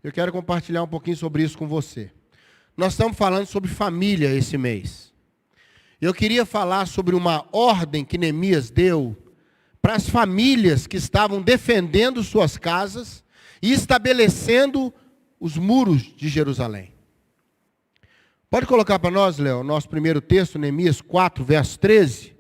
Eu quero compartilhar um pouquinho sobre isso com você. Nós estamos falando sobre família esse mês. Eu queria falar sobre uma ordem que Neemias deu para as famílias que estavam defendendo suas casas e estabelecendo os muros de Jerusalém. Pode colocar para nós, Léo, nosso primeiro texto, Neemias 4, verso 13,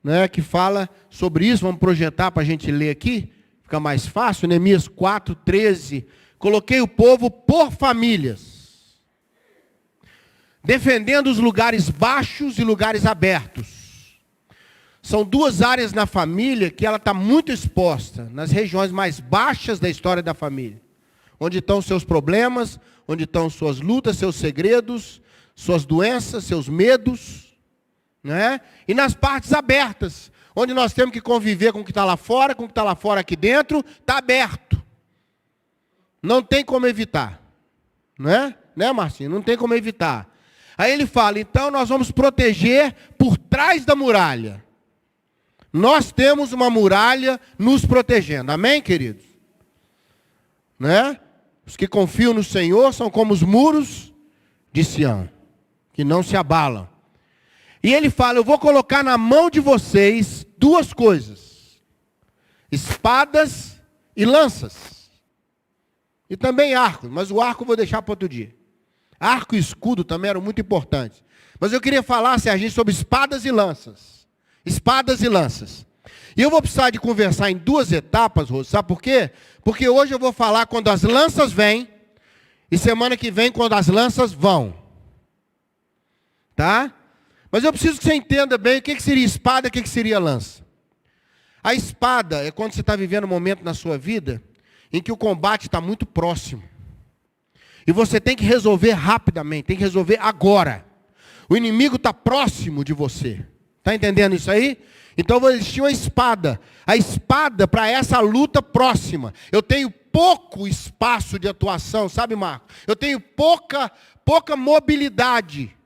né, que fala sobre isso. Vamos projetar para a gente ler aqui, fica mais fácil. Neemias 4, 13. Coloquei o povo por famílias, defendendo os lugares baixos e lugares abertos. São duas áreas na família que ela está muito exposta, nas regiões mais baixas da história da família. Onde estão seus problemas, onde estão suas lutas, seus segredos, suas doenças, seus medos, né? E nas partes abertas, onde nós temos que conviver com o que está lá fora, com o que está lá fora aqui dentro, está aberto. Não tem como evitar, né, Marcinho? Não tem como evitar. Aí ele fala, então nós vamos proteger por trás da muralha. Nós temos uma muralha nos protegendo, amém, queridos? Né? Os que confiam no Senhor são como os muros de Sião, que não se abalam. E ele fala, eu vou colocar na mão de vocês duas coisas: espadas e lanças. E também arcos, mas o arco eu vou deixar para outro dia. Arco e escudo também eram muito importantes. Mas eu queria falar, Serginho, sobre espadas e lanças. Espadas e lanças. E eu vou precisar de conversar em duas etapas, Rose, sabe por quê? Porque hoje eu vou falar quando as lanças vêm, e semana que vem quando as lanças vão. Tá? Mas eu preciso que você entenda bem o que seria espada e o que seria lança. A espada é quando você está vivendo um momento na sua vida em que o combate está muito próximo. E você tem que resolver rapidamente, tem que resolver agora. O inimigo está próximo de você. Está entendendo isso aí? Então vai existir uma espada. A espada para essa luta próxima. Eu tenho pouco espaço de atuação, sabe, Marco? Eu tenho pouca mobilidade.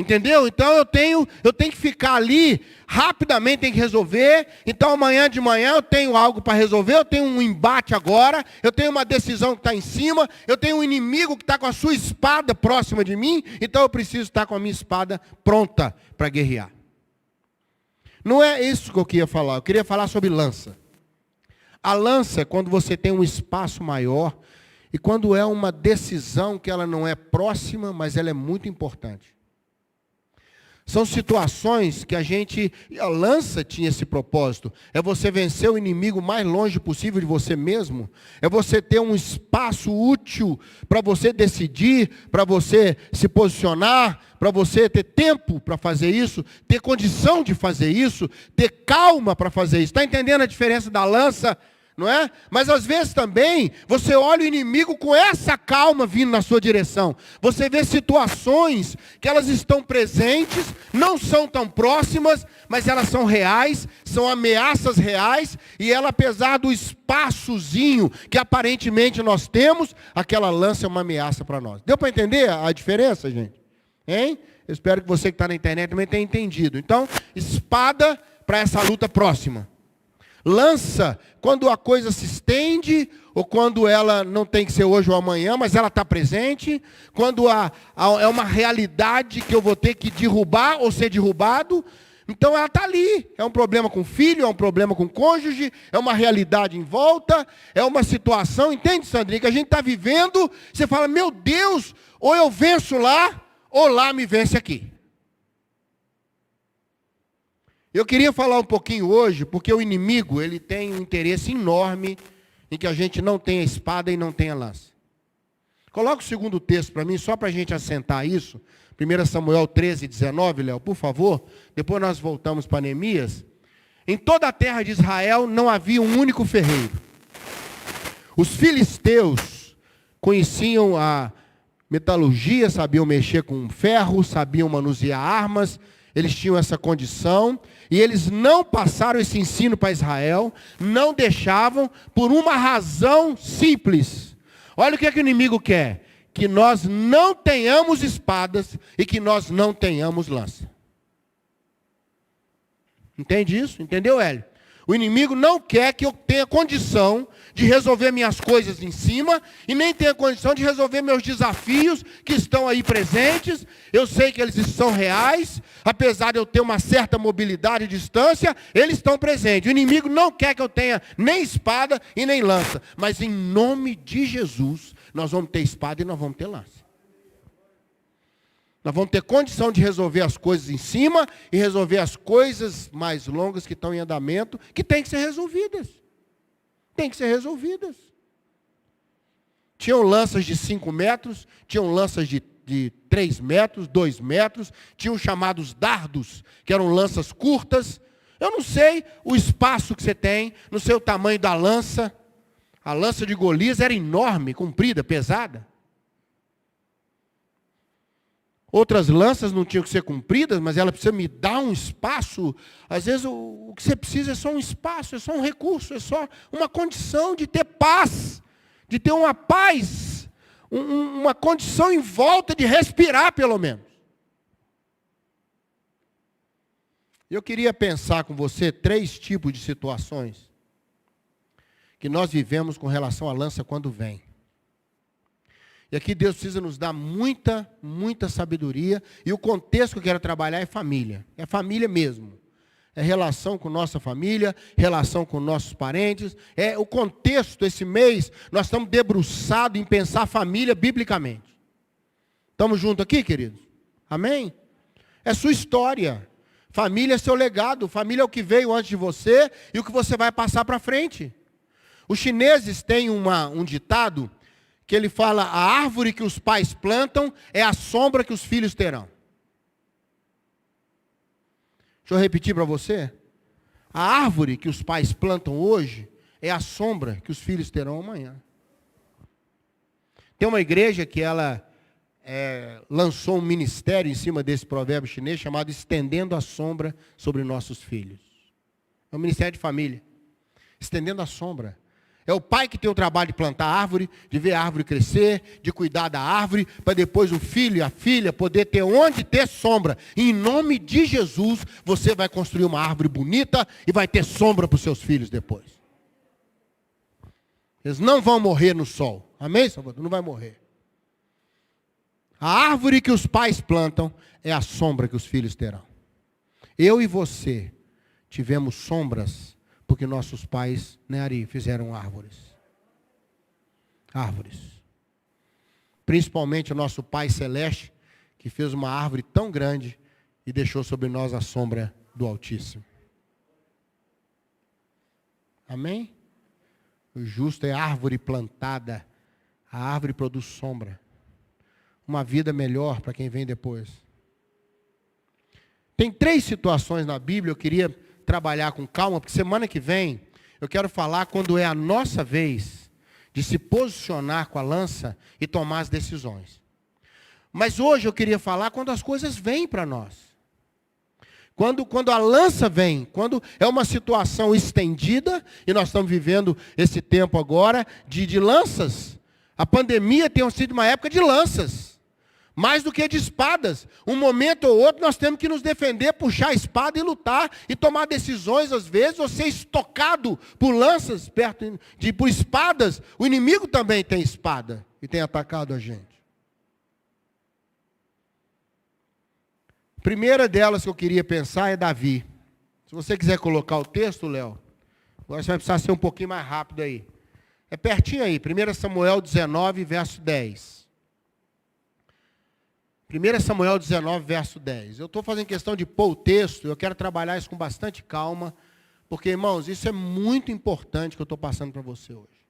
Entendeu? Então eu tenho que ficar ali, rapidamente tenho que resolver. Então amanhã de manhã eu tenho algo para resolver, eu tenho um embate agora, eu tenho uma decisão que está em cima, eu tenho um inimigo que está com a sua espada próxima de mim, então eu preciso estar com a minha espada pronta para guerrear. Não é isso que eu queria falar, eu queria falar sobre lança. A lança é quando você tem um espaço maior e quando é uma decisão que ela não é próxima, mas ela é muito importante. São situações que a lança tinha esse propósito. É você vencer o inimigo o mais longe possível de você mesmo. É você ter um espaço útil para você decidir, para você se posicionar, para você ter tempo para fazer isso, ter condição de fazer isso, ter calma para fazer isso. Está entendendo a diferença da lança? Não é? Mas às vezes também, você olha o inimigo com essa calma vindo na sua direção. Você vê situações que elas estão presentes, não são tão próximas, mas elas são reais, são ameaças reais, e ela, apesar do espaçozinho que aparentemente nós temos, aquela lança é uma ameaça para nós. Deu para entender a diferença, gente? Hein? Eu espero que você que está na internet também tenha entendido. Então, espada para essa luta próxima. Lança, quando a coisa se estende, ou quando ela não tem que ser hoje ou amanhã, mas ela está presente, quando é uma realidade que eu vou ter que derrubar ou ser derrubado, então ela está ali. É um problema com o filho, é um problema com o cônjuge, é uma realidade em volta, é uma situação, entende, Sandrinha, que a gente está vivendo, você fala, meu Deus, ou eu venço lá, ou lá me vence aqui. Eu queria falar um pouquinho hoje, porque o inimigo, ele tem um interesse enorme em que a gente não tenha espada e não tenha lança. Coloca o segundo texto para mim, só para a gente assentar isso. 1 Samuel 13, 19, Léo, por favor. Depois nós voltamos para Neemias. Em toda a terra de Israel não havia um único ferreiro. Os filisteus conheciam a metalurgia, sabiam mexer com ferro, sabiam manusear armas. Eles tinham essa condição, e eles não passaram esse ensino para Israel, não deixavam, por uma razão simples. Olha o que o inimigo quer: que nós não tenhamos espadas e que nós não tenhamos lança. Entende isso? Entendeu, Hélio? O inimigo não quer que eu tenha condição de resolver minhas coisas em cima e nem tenha condição de resolver meus desafios que estão aí presentes. Eu sei que eles são reais, apesar de eu ter uma certa mobilidade e distância, eles estão presentes. O inimigo não quer que eu tenha nem espada e nem lança, mas em nome de Jesus, nós vamos ter espada e nós vamos ter lança. Nós vamos ter condição de resolver as coisas em cima e resolver as coisas mais longas que estão em andamento, que têm que ser resolvidas. Tem que ser resolvidas. Tinham lanças de 5 metros, tinham lanças de 3 metros, 2 metros, tinham chamados dardos, que eram lanças curtas. Eu não sei o espaço que você tem, não sei o tamanho da lança. A lança de Golias era enorme, comprida, pesada. Outras lanças não tinham que ser compridas, mas ela precisa me dar um espaço. Às vezes o que você precisa é só um espaço, é só um recurso, é só uma condição de ter paz, de ter uma paz, uma condição em volta de respirar pelo menos. Eu queria pensar com você 3 tipos de situações que nós vivemos com relação à lança quando vem. E aqui Deus precisa nos dar muita sabedoria. E o contexto que eu quero trabalhar é família. É família mesmo. É relação com nossa família, relação com nossos parentes. É o contexto, esse mês, nós estamos debruçados em pensar família biblicamente. Estamos juntos aqui, queridos? Amém? É sua história. Família é seu legado. Família é o que veio antes de você e o que você vai passar para frente. Os chineses têm um ditado que ele fala: a árvore que os pais plantam é a sombra que os filhos terão. Deixa eu repetir para você. A árvore que os pais plantam hoje é a sombra que os filhos terão amanhã. Tem uma igreja que ela lançou um ministério em cima desse provérbio chinês chamado Estendendo a Sombra sobre Nossos Filhos. É um ministério de família. Estendendo a sombra. É o pai que tem o trabalho de plantar a árvore, de ver a árvore crescer, de cuidar da árvore, para depois o filho e a filha poder ter onde ter sombra. E em nome de Jesus, você vai construir uma árvore bonita e vai ter sombra para os seus filhos depois. Eles não vão morrer no sol. Amém, Salvador? Não vai morrer. A árvore que os pais plantam é a sombra que os filhos terão. Eu e você tivemos sombras porque nossos pais, né, Ari, fizeram árvores. Árvores. Principalmente o nosso Pai Celeste, que fez uma árvore tão grande e deixou sobre nós a sombra do Altíssimo. Amém? O justo é árvore plantada. A árvore produz sombra. Uma vida melhor para quem vem depois. Tem 3 situações na Bíblia, eu queria trabalhar com calma, porque semana que vem eu quero falar quando é a nossa vez de se posicionar com a lança e tomar as decisões. Mas hoje eu queria falar quando as coisas vêm para nós. Quando a lança vem, quando é uma situação estendida, e nós estamos vivendo esse tempo agora de lanças. A pandemia tem sido uma época de lanças. Mais do que de espadas. Um momento ou outro nós temos que nos defender, puxar a espada e lutar. E tomar decisões, às vezes, ou ser estocado por lanças, por espadas. O inimigo também tem espada e tem atacado a gente. A primeira delas que eu queria pensar é Davi. Se você quiser colocar o texto, Léo, agora você vai precisar ser um pouquinho mais rápido aí. É pertinho aí, 1 Samuel 19, verso 10. 1 Samuel 19, verso 10. Eu estou fazendo questão de pôr o texto, eu quero trabalhar isso com bastante calma, porque, irmãos, isso é muito importante que eu estou passando para você hoje.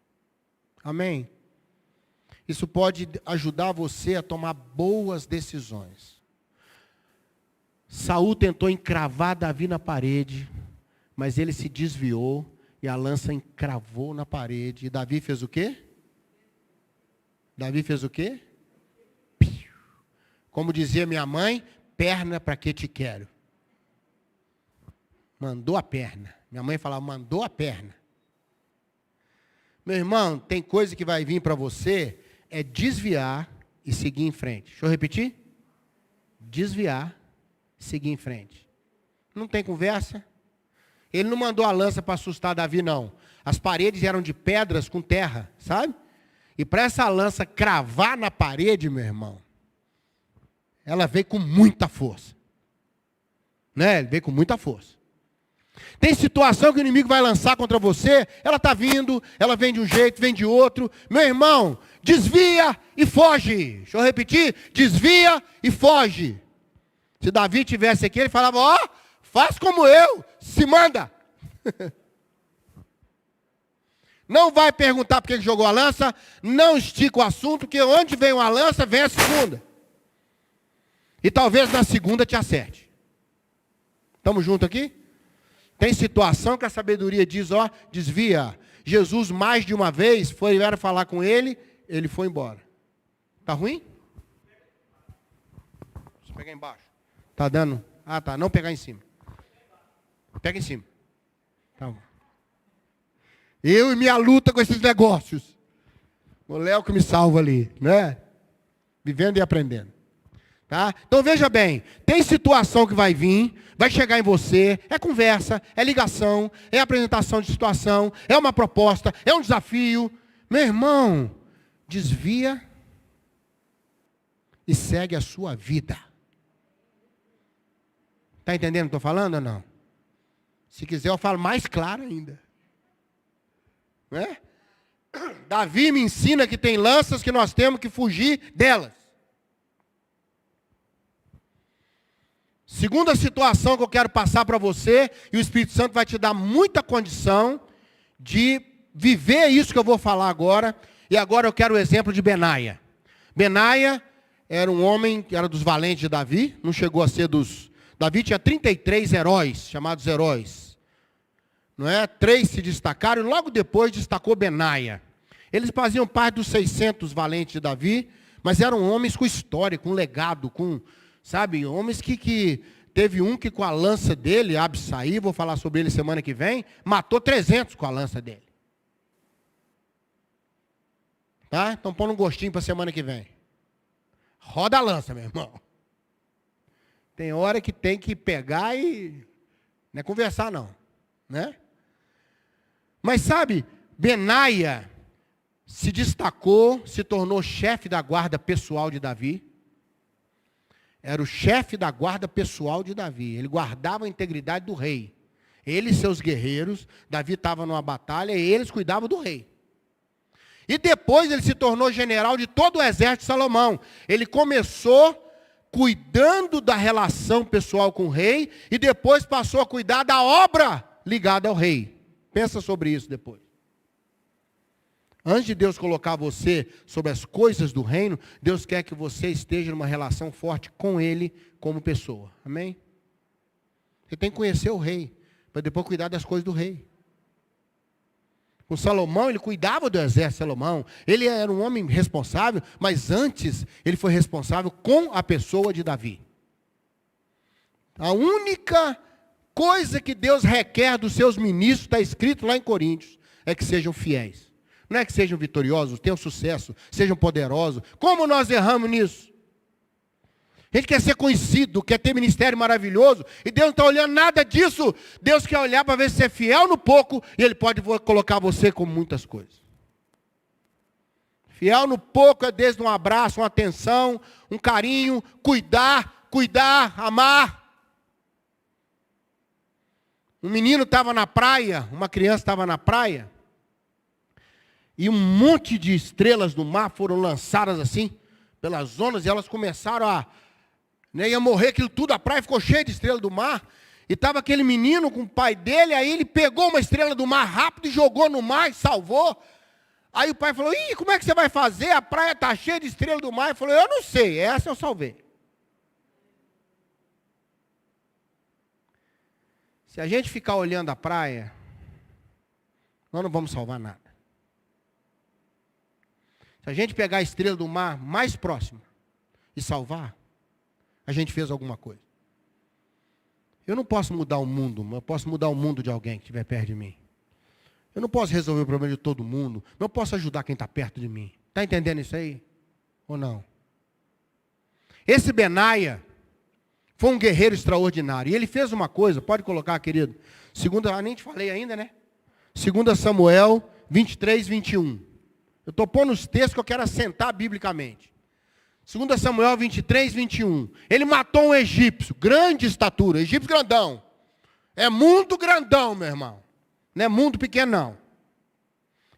Amém? Isso pode ajudar você a tomar boas decisões. Saul tentou encravar Davi na parede, mas ele se desviou e a lança encravou na parede. E Davi fez o quê? Davi fez o quê? Como dizia minha mãe, perna para que te quero. Mandou a perna. Minha mãe falava, mandou a perna. Meu irmão, tem coisa que vai vir para você, é desviar e seguir em frente. Deixa eu repetir. Desviar e seguir em frente. Não tem conversa. Ele não mandou a lança para assustar Davi, não. As paredes eram de pedras com terra, sabe? E para essa lança cravar na parede, meu irmão, ela veio com muita força. Né? Ele veio com muita força. Tem situação que o inimigo vai lançar contra você, ela está vindo, ela vem de um jeito, vem de outro. Meu irmão, desvia e foge. Deixa eu repetir, desvia e foge. Se Davi tivesse aqui, ele falava, ó, faz como eu, se manda. Não vai perguntar por que jogou a lança, não estica o assunto, porque onde vem uma lança, vem a segunda. E talvez na segunda te acerte. Estamos juntos aqui? Tem situação que a sabedoria diz, ó, desvia. Jesus mais de uma vez vieram falar com ele, ele foi embora. Tá ruim? Deixa eu pegar embaixo. Tá dando? Ah, tá. Não pegar em cima. Pega em cima. Tá bom. Eu e minha luta com esses negócios. O Léo que me salva ali, né? Vivendo e aprendendo. Tá? Então veja bem, tem situação que vai vir, vai chegar em você, é conversa, é ligação, é apresentação de situação, é uma proposta, é um desafio. Meu irmão, desvia e segue a sua vida. Está entendendo o que eu estou falando ou não? Se quiser eu falo mais claro ainda. Né? Davi me ensina que tem lanças que nós temos que fugir delas. Segunda situação que eu quero passar para você, e o Espírito Santo vai te dar muita condição de viver isso que eu vou falar agora. E agora eu quero o exemplo de Benaia. Benaia era um homem que era dos valentes de Davi, não chegou a ser dos... Davi tinha 33 heróis, chamados heróis. Não é? 3 se destacaram, e logo depois destacou Benaia. Eles faziam parte dos 600 valentes de Davi, mas eram homens com história, com legado, com... Sabe, homens que teve um que com a lança dele, Absaí, vou falar sobre ele semana que vem, matou 300 com a lança dele. Tá? Então põe um gostinho para semana que vem. Roda a lança, meu irmão. Tem hora que tem que pegar e... Não é conversar, não. Né? Mas sabe, Benaia se destacou, se tornou chefe da guarda pessoal de Davi. Era o chefe da guarda pessoal de Davi. Ele guardava a integridade do rei. Ele e seus guerreiros, Davi estava numa batalha e eles cuidavam do rei. E depois ele se tornou general de todo o exército de Salomão. Ele começou cuidando da relação pessoal com o rei e depois passou a cuidar da obra ligada ao rei. Pensa sobre isso depois. Antes de Deus colocar você sobre as coisas do reino, Deus quer que você esteja numa relação forte com Ele como pessoa. Amém? Você tem que conhecer o rei, para depois cuidar das coisas do rei. Com Salomão, ele cuidava do exército de Salomão. Ele era um homem responsável, mas antes ele foi responsável com a pessoa de Davi. A única coisa que Deus requer dos seus ministros, está escrito lá em Coríntios, é que sejam fiéis. Não é que sejam vitoriosos, tenham sucesso, sejam poderosos. Como nós erramos nisso? A gente quer ser conhecido, quer ter ministério maravilhoso, e Deus não está olhando nada disso. Deus quer olhar para ver se você é fiel no pouco, e Ele pode colocar você com muitas coisas. Fiel no pouco é desde um abraço, uma atenção, um carinho, cuidar, amar. Um menino estava na praia, uma criança estava na praia, e um monte de estrelas do mar foram lançadas assim, pelas zonas, e elas começaram a... ia morrer aquilo tudo, a praia ficou cheia de estrelas do mar, e estava aquele menino com o pai dele, aí ele pegou uma estrela do mar rápido e jogou no mar e salvou. Aí o pai falou, como é que você vai fazer? A praia está cheia de estrelas do mar. Ele falou, eu não sei, essa eu salvei. Se a gente ficar olhando a praia, nós não vamos salvar nada. Se a gente pegar a estrela do mar mais próxima e salvar, a gente fez alguma coisa. Eu não posso mudar o mundo, mas eu posso mudar o mundo de alguém que estiver perto de mim. Eu não posso resolver o problema de todo mundo, mas eu posso ajudar quem está perto de mim. Está entendendo isso aí? Ou não? Esse Benaia foi um guerreiro extraordinário. E ele fez uma coisa, pode colocar, querido. Nem te falei ainda, né? 2 Samuel 23, 21. Eu estou pondo os textos que eu quero assentar biblicamente. 2 Samuel 23, 21. Ele matou um egípcio, grande estatura, egípcio grandão. É mundo grandão, meu irmão. Não é mundo pequeno, não.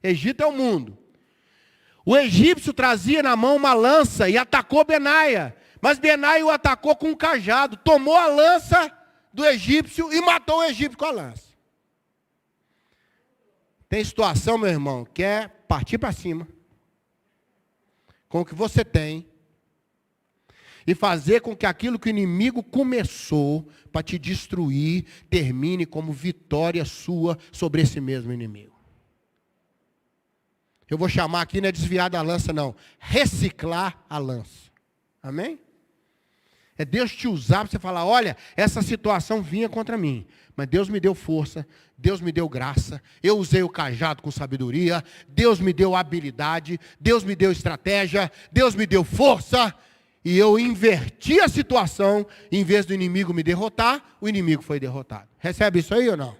Egito é o mundo. O egípcio trazia na mão uma lança e atacou Benaia. Mas Benaia o atacou com um cajado. Tomou a lança do egípcio e matou o egípcio com a lança. Tem situação, meu irmão, que é partir para cima com o que você tem e fazer com que aquilo que o inimigo começou para te destruir termine como vitória sua sobre esse mesmo inimigo. Eu vou chamar aqui, não é desviar da lança, não. Reciclar a lança. Amém? É Deus te usar para você falar, olha, essa situação vinha contra mim, mas Deus me deu força, Deus me deu graça, eu usei o cajado com sabedoria, Deus me deu habilidade, Deus me deu estratégia, Deus me deu força, e eu inverti a situação, em vez do inimigo me derrotar, o inimigo foi derrotado. Recebe isso aí ou não?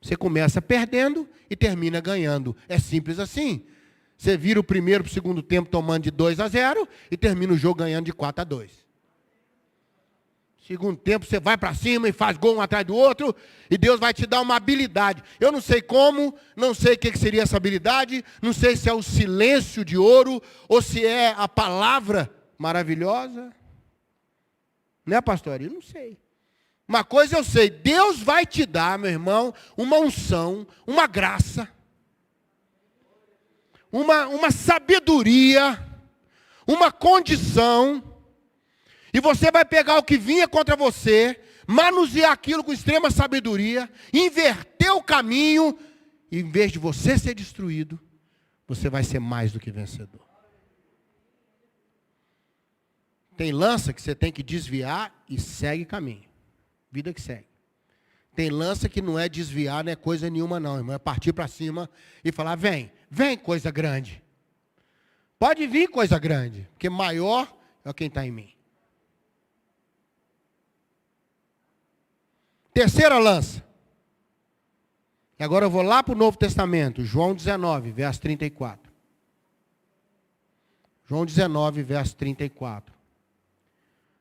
Você começa perdendo e termina ganhando. É simples assim. Você vira o primeiro para o segundo tempo tomando de 2-0 e termina o jogo ganhando de 4-2. Segundo tempo você vai para cima e faz gol um atrás do outro e Deus vai te dar uma habilidade. Eu não sei como, não sei o que seria essa habilidade, não sei se é o silêncio de ouro ou se é a palavra maravilhosa. Né, pastor? Eu não sei. Uma coisa eu sei, Deus vai te dar, meu irmão, uma unção, uma graça, uma sabedoria, uma condição, e você vai pegar o que vinha contra você, manusear aquilo com extrema sabedoria, inverter o caminho, e em vez de você ser destruído, você vai ser mais do que vencedor. Tem lança que você tem que desviar e segue caminho. Vida que segue. Tem lança que não é desviar, não é coisa nenhuma não, irmão. É partir para cima e falar, vem coisa grande. Pode vir coisa grande, porque maior é quem está em mim. Terceira lança. E agora eu vou lá para o Novo Testamento, João 19, verso 34. João 19, verso 34.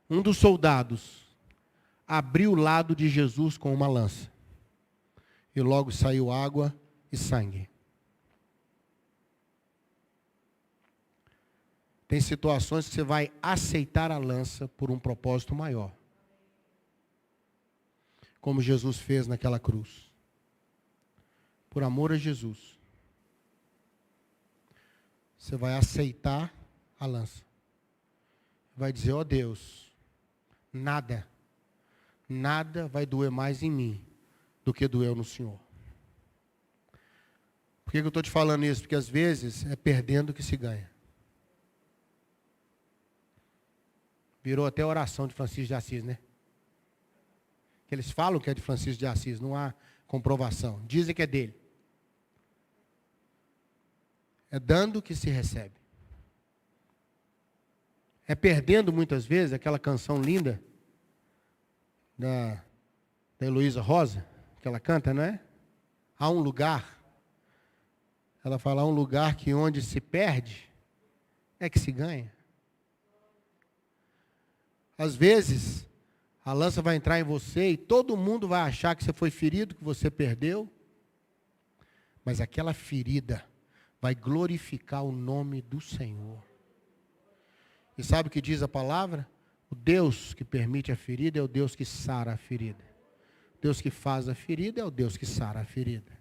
Um dos soldados abriu o lado de Jesus com uma lança. E logo saiu água e sangue. Tem situações que você vai aceitar a lança por um propósito maior. Como Jesus fez naquela cruz. Por amor a Jesus. Você vai aceitar a lança. Vai dizer, ó Deus, nada vai doer mais em mim do que doeu no Senhor. Por que eu estou te falando isso? Porque às vezes é perdendo que se ganha. Virou até a oração de Francisco de Assis, né? Eles falam que é de Francisco de Assis, não há comprovação. Dizem que é dele. É dando que se recebe. É perdendo muitas vezes aquela canção linda da Heloísa Rosa, que ela canta, não é? Há um lugar. Ela fala, há um lugar que onde se perde é que se ganha. Às vezes, a lança vai entrar em você e todo mundo vai achar que você foi ferido, que você perdeu. Mas aquela ferida vai glorificar o nome do Senhor. E sabe o que diz a palavra? O Deus que permite a ferida é o Deus que sara a ferida. O Deus que faz a ferida é o Deus que sara a ferida.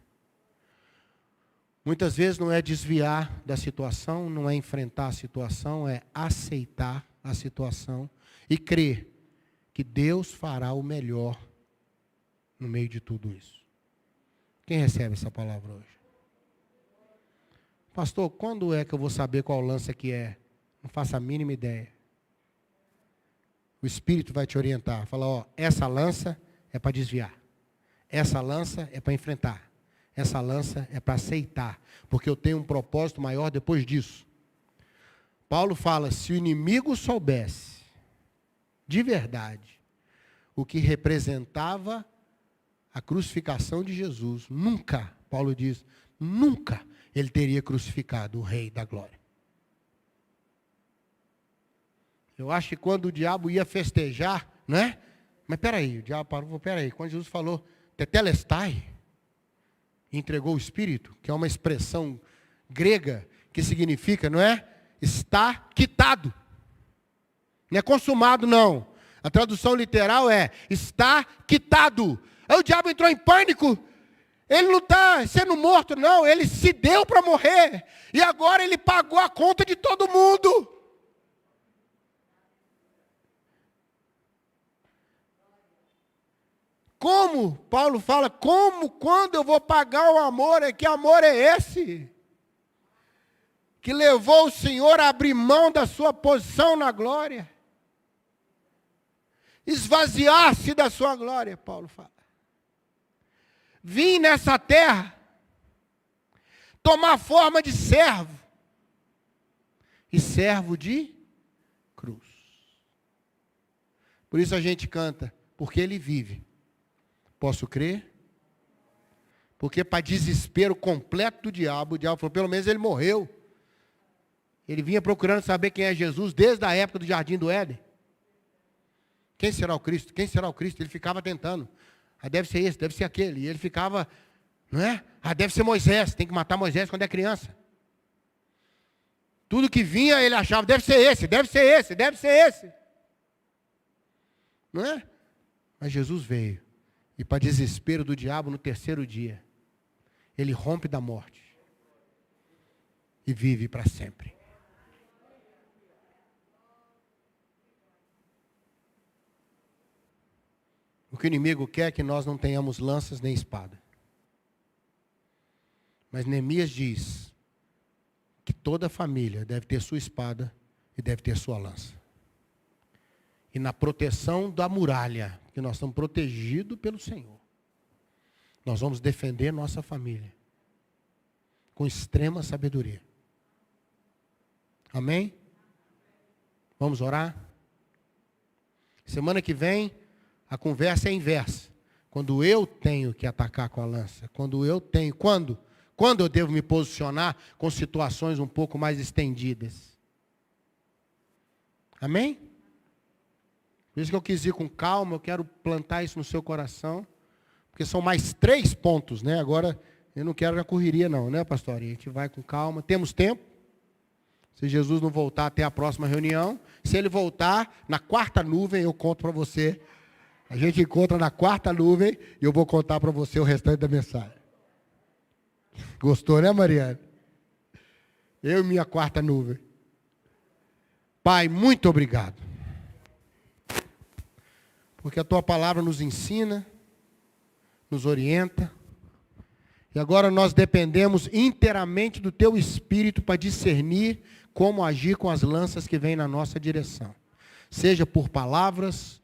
Muitas vezes não é desviar da situação, não é enfrentar a situação, é aceitar a situação e crer que Deus fará o melhor no meio de tudo isso. Quem recebe essa palavra hoje? Pastor, quando é que eu vou saber qual lança que é? Não faço a mínima ideia. O Espírito vai te orientar. Fala, ó, essa lança é para desviar. Essa lança é para enfrentar. Essa lança é para aceitar. Porque eu tenho um propósito maior depois disso. Paulo fala, se o inimigo soubesse, de verdade, o que representava a crucificação de Jesus, nunca, Paulo diz, nunca ele teria crucificado o Rei da Glória. Eu acho que quando o diabo ia festejar, né? Mas peraí, o diabo parou, peraí, quando Jesus falou, tetelestai, entregou o Espírito, que é uma expressão grega, que significa, não é? Está quitado. Não é consumado, não. A tradução literal é, está quitado. Aí o diabo entrou em pânico. Ele não está sendo morto, não. Ele se deu para morrer. E agora ele pagou a conta de todo mundo. Como? Paulo fala, como, quando eu vou pagar o amor? Que amor é esse? Que levou o Senhor a abrir mão da sua posição na glória. Esvaziar-se da sua glória, Paulo fala. Vim nessa terra, tomar forma de servo. E servo de cruz. Por isso a gente canta, porque ele vive. Posso crer? Porque para desespero completo do diabo, o diabo falou, pelo menos ele morreu. Ele vinha procurando saber quem é Jesus desde a época do Jardim do Éden. Quem será o Cristo? Quem será o Cristo? Ele ficava tentando. Ah, deve ser esse, deve ser aquele. E ele ficava, não é? Ah, deve ser Moisés, tem que matar Moisés quando é criança. Tudo que vinha ele achava, deve ser esse, deve ser esse, deve ser esse. Não é? Mas Jesus veio. E para desespero do diabo, no terceiro dia, ele rompe da morte. E vive para sempre. O que o inimigo quer é que nós não tenhamos lanças nem espada. Mas Neemias diz que toda família deve ter sua espada e deve ter sua lança. E na proteção da muralha, que nós estamos protegidos pelo Senhor, nós vamos defender nossa família com extrema sabedoria. Amém? Vamos orar? Semana que vem, a conversa é inversa. Quando eu tenho que atacar com a lança, quando eu devo me posicionar com situações um pouco mais estendidas. Amém? Por isso que eu quis ir com calma, eu quero plantar isso no seu coração. Porque são mais 3 pontos, né? Agora, eu não quero na correria não, né, pastor? A gente vai com calma. Temos tempo. Se Jesus não voltar até a próxima reunião. Se ele voltar, na 4ª nuvem, eu conto para você. A gente encontra na 4ª nuvem e eu vou contar para você o restante da mensagem. Gostou, né, Mariana? Eu e minha 4ª nuvem. Pai, muito obrigado. Porque a tua palavra nos ensina, nos orienta. E agora nós dependemos inteiramente do teu Espírito para discernir como agir com as lanças que vêm na nossa direção. Seja por palavras,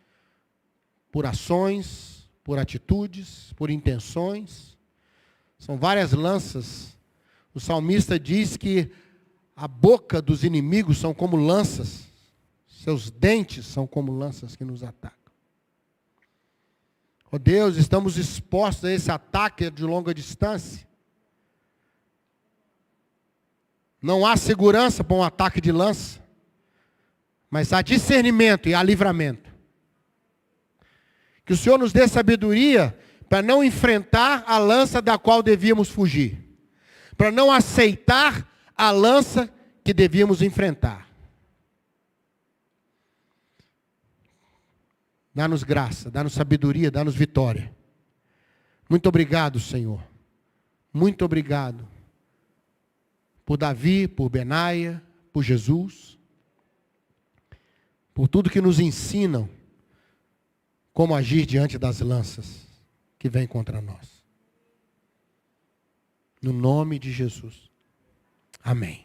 por ações, por atitudes, por intenções. São várias lanças. O salmista diz que a boca dos inimigos são como lanças. Seus dentes são como lanças que nos atacam. Ó Deus, estamos expostos a esse ataque de longa distância. Não há segurança para um ataque de lança, mas há discernimento e há livramento. Que o Senhor nos dê sabedoria para não enfrentar a lança da qual devíamos fugir, para não aceitar a lança que devíamos enfrentar. Dá-nos graça, dá-nos sabedoria, dá-nos vitória. Muito obrigado, Senhor. Muito obrigado por Davi, por Benaia, por Jesus, por tudo que nos ensinam como agir diante das lanças que vêm contra nós. No nome de Jesus. Amém.